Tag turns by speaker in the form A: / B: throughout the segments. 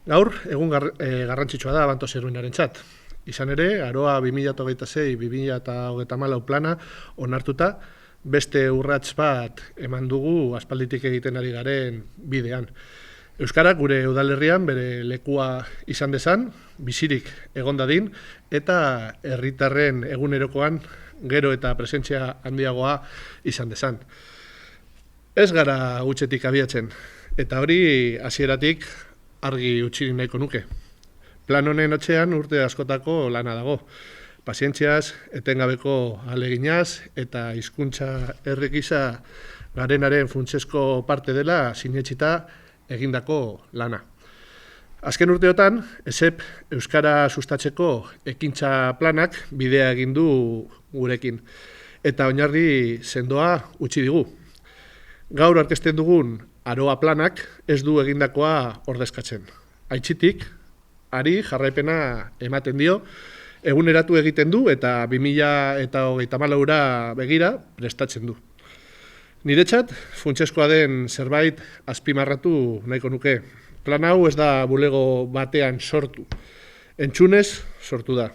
A: Gaur, egun garrantzitsua da Abanto Zerbiinarentzat. Izan ere, Aroa 2026-2034 plana onartuta, beste urrats bat eman dugu aspalditik egiten ari garen bidean. Euskarak gure udalerrian bere lekua izan dezan, bizirik egon dadin, eta herritarren egunerokoan gero eta presentzia handiagoa izan dezan. Ez gara hutsetik abiatzen, eta hori hasieratik argi utzi nahiko nuke. Plan honen atzean urte askotako lana dago. Pazientziaz, etengabeko ahaleginaz eta hizkuntza herri gisa garenaren funtsezko parte dela sinetsita egindako lana. Azken urteotan, ESEP Euskara sustatzeko ekintza planak bidea egin du gurekin, eta oinarri sendoa utzi digu. Gaur aurkezten dugun Aroa planak ez du egindakoa ordezkatzen. Aitzitik, ari jarraipena ematen dio, eguneratu egiten du eta 2034ra begira prestatzen du. Niretzat, funtsezkoa den zerbait azpimarratu nahiko nuke. Plan hau ez da bulego batean sortu. Entzunez sortu da.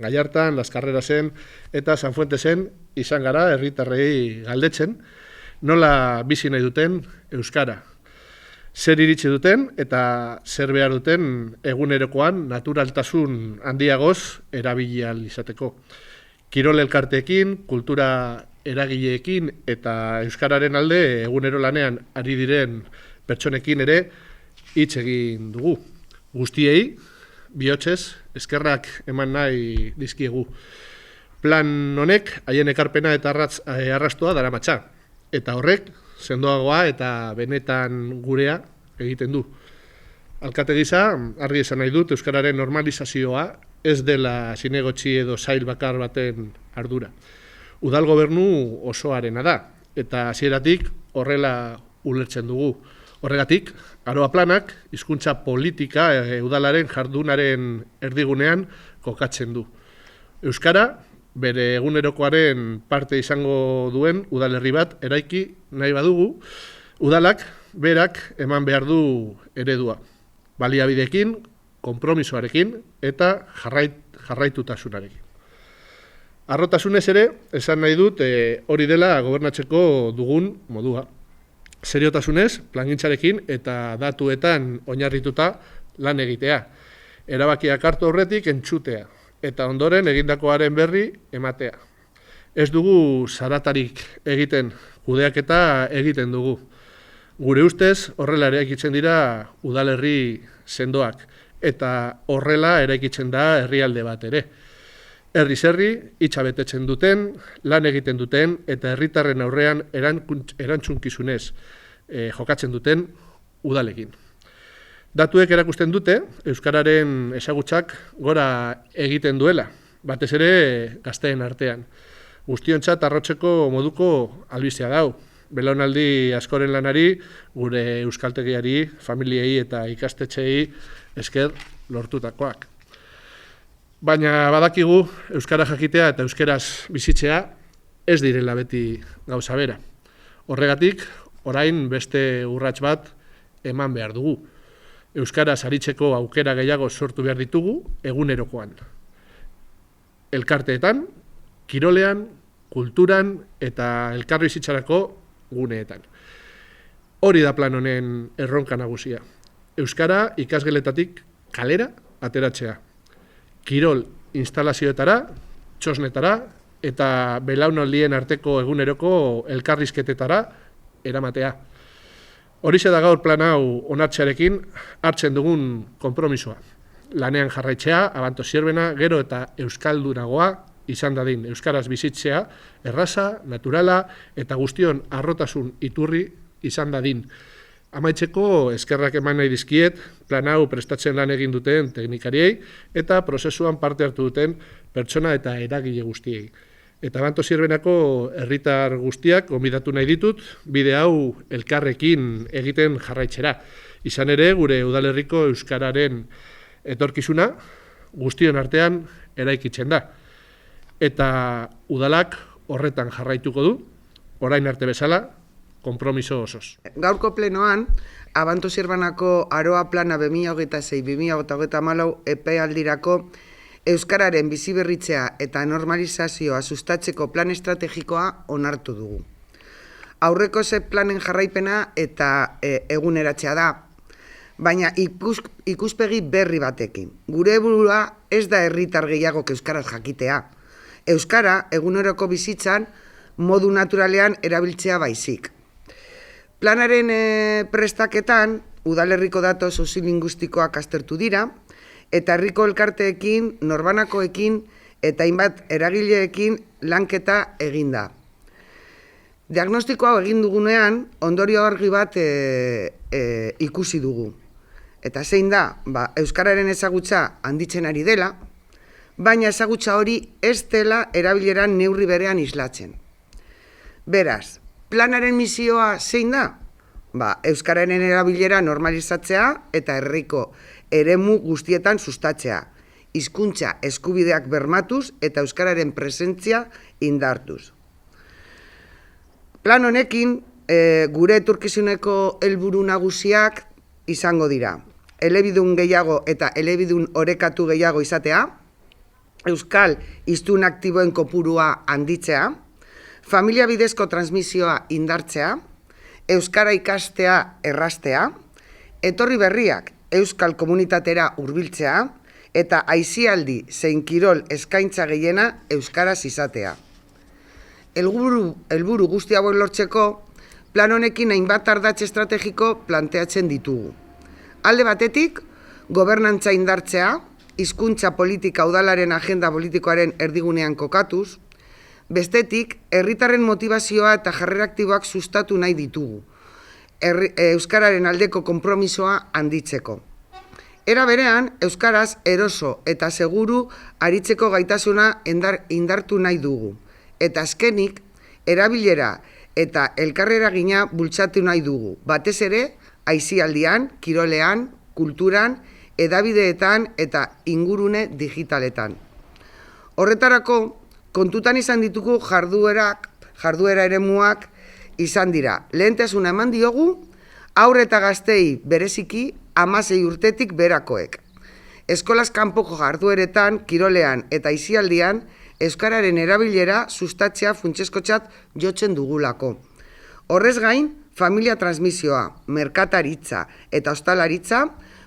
A: Gallartan, Las Carrerasen eta San Fuentesen izan gara herritarrei galdetzen, nola bizi nahi duten euskara. Zer iritsi duten eta zer behar duten egunerokoan naturaltasun handiagoz erabili ahal izateko. Kirol elkarteekin, kultura eragileekin eta euskararen alde egunero lanean ari diren pertsonekin ere hitz egin dugu. Guztiei, bihotzez, eskerrak eman nahi dizkiegu. Plan honek haien ekarpena eta arrastoa daramatza. Eta horrek, sendoagoa eta benetan gurea egiten du. Alkate gisa, argi esan nahi dut, euskararen normalizazioa ez dela zinegotzi edo sail bakar baten ardura. Udal gobernu osoarena da, eta hasieratik horrela ulertzen dugu. Horregatik, Aroa planak, hizkuntza politika udalaren jardunaren erdigunean kokatzen du. Euskara, bere egunerokoaren parte izango duen udalerri bat eraiki nahi badugu, udalak berak eman behar du eredua. Baliabideekin, konpromisoarekin eta jarraitutasunarekin. Harrotasunez ere, esan nahi dut hori dela gobernatzeko dugun modua. Seriotasunez, plangintzarekin eta datuetan oinarrituta lan egitea. Erabakiak hartu horretik entzutea. Eta ondoren egindakoaren berri ematea. Ez dugu zaratarik egiten, kudeaketa egiten dugu. Gure ustez horrela eraikitzen dira udalerri sendoak, eta horrela eraikitzen da herrialde bat ere. Herriz herri, hitza betetzen duten, lan egiten duten eta herritarren aurrean erantzunkizunez jokatzen duten udalekin. Datuek erakusten dute, euskararen ezagutzak gora egiten duela, batez ere gazteen artean. Guztiontzat arrotzeko moduko albistea dau. Belaunaldi askoren lanari, gure euskaltegiari, familiei eta ikastetxeei esker lortutakoak. Baina badakigu, euskara jakitea eta euskeraz bizitzea ez direla beti gauza bera. Horregatik, orain beste urrats bat eman behar dugu. Euskaraz aritzeko aukera gehiago sortu behar ditugu egunerokoan. Elkarteetan, kirolean, kulturan eta elkarbizitzarako guneetan. Hori da plan honen erronka nagusia. Euskara ikasgeletatik kalera ateratzea. Kirol instalazioetara, txosnetara eta belaunaldien arteko eguneroko elkarrizketetara eramatea. Horixe da gaur plan hau onartzearekin hartzen dugun konpromisoa. Lanean jarraitzea, Abanto Zierbena, gero eta euskaldunagoa izan dadin. Euskaraz bizitzea, erraza, naturala eta guztion harrotasun iturri izan dadin. Amaitzeko eskerrak eman nahi dizkiet, plan hau prestatzen lan egin duten teknikariei eta prozesuan parte hartu duten pertsona eta eragile guztiei. Eta Abanto Zierbenako herritar guztiak gonbidatu nahi ditut, bide hau elkarrekin egiten jarraitzera. Izan ere, gure udalerriko euskararen etorkizuna guztion artean eraikitzen da. Eta udalak horretan jarraituko du, orain arte bezala, konpromiso osoz.
B: Gaurko plenoan, Abanto Zirbanako Aroa Plana 2026-2034 epealdirako Euskararen biziberritzea eta normalizazioa sustatzeko plan estrategikoa onartu dugu. Aurreko ze planen jarraipena eta eguneratzea da, baina ikuspegi berri batekin. Gure helburua ez da herritar gehiagok euskaraz jakitea. Euskara eguneroko bizitzan modu naturalean erabiltzea baizik. Planaren prestaketan, udalerriko dato soziolinguistikoak aztertu dira, eta herriko elkarteekin, norbanakoekin eta hainbat eragileekin lanketa eginda. Diagnostiko hau egin dugunean, ondorio argi bat ikusi dugu. Eta zein da, euskararen ezagutza handitzen ari dela, baina ezagutza hori ez dela erabileran neurri berean islatzen. Beraz, planaren misioa zein da? Euskararen erabilera normalizatzea eta herriko eremu guztietan sustatzea, hizkuntza eskubideak bermatuz eta euskararen presentzia indartuz. Plan honekin, gure etorkizuneko helburu nagusiak izango dira. Elebidun gehiago eta elebidun orekatu gehiago izatea, euskal hiztun aktiboen kopurua handitzea, familia bidezko transmisioa indartzea, euskara ikastea erraztea, etorri berriak euskal komunitatera hurbiltzea eta aisialdi zein kirol eskaintza gehiena euskaraz izatea. Helburu guzti hauek lortzeko, plan honekin hainbat ardatz estrategiko planteatzen ditugu. Alde batetik, gobernantza indartzea, hizkuntza politika udalaren agenda politikoaren erdigunean kokatuz, bestetik, herritarren motivazioa eta jarrera aktiboak sustatu nahi ditugu, euskararen aldeko konpromisoa handitzeko. Era berean, euskaraz eroso eta seguru aritzeko gaitasuna indartu nahi dugu. Eta azkenik, erabilera eta elkarreragina bultzatu nahi dugu. Batez ere, aisialdian, kirolean, kulturan, hedabideetan eta ingurune digitaletan. Horretarako, kontutan izan ditugu jarduera eremuak izan dira. Lehentasuna eman diogu, haur eta gaztei bereziki 16 urtetik berakoek. Eskolaz kanpoko jardueretan, kirolean eta aisialdian, euskararen erabilera sustatzea funtsezkotzat jotzen dugulako. Horrez gain, familia transmisioa, merkataritza eta ostalaritza,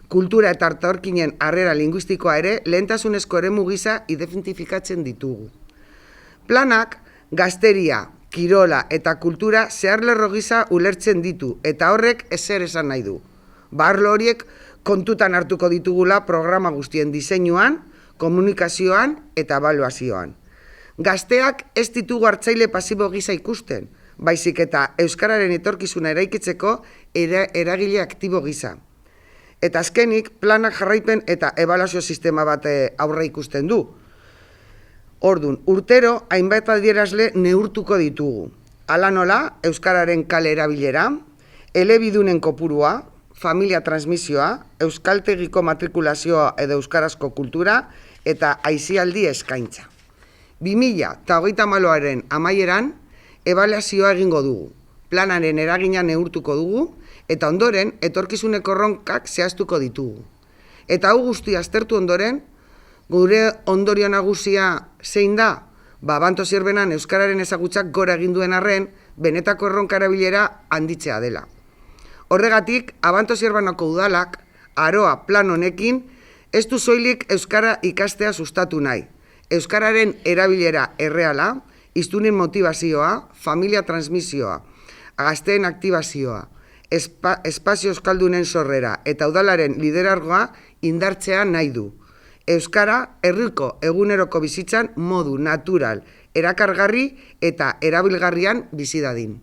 B: kultura eta etorkinen harrera linguistikoa ere lehentasunezko eremu gisa identifikatzen ditugu. Planak gazteria, kirola eta kultura zeharlerro gisa ulertzen ditu eta horrek ezer esan nahi du. Arlo horiek kontutan hartuko ditugula programa guztien diseinuan, komunikazioan eta ebaluazioan. Gazteak ez ditugu hartzaile pasibo gisa ikusten, baizik eta euskararen etorkizuna eraikitzeko eragile aktibo gisa. Eta azkenik, planak jarraipen eta ebaluazio sistema bat aurre ikusten du. Ordun, urtero hainbat adierazle neurtuko ditugu. Hala nola, euskararen kale erabilera, elebidunen kopurua, familia transmisioa, euskaltegiko matrikulazioa edo euskarazko kultura eta aisialdi eskaintza. 2024aren amaieran ebaluazioa egingo dugu. Planaren eragina neurtuko dugu eta ondoren etorkizuneko erronkak zehaztuko ditugu. Eta hau guztia aztertu ondoren, gure ondorio nagusia zein da? Abanto Zirbenan euskararen ezagutzak gora egin duen arren, benetako erronka erabilera handitzea dela. Horregatik, Abanto Zirbanako udalak, Aroa plan honekin, ez du soilik euskara ikastea sustatu nahi. Euskararen erabilera erreala, hiztunen motivazioa, familia transmisioa, gazteen aktibazioa, espazio euskaldunen sorrera eta udalaren liderargoa indartzea nahi du. Euskara herriko eguneroko bizitzan modu natural, erakargarri eta erabilgarrian bizi dadin.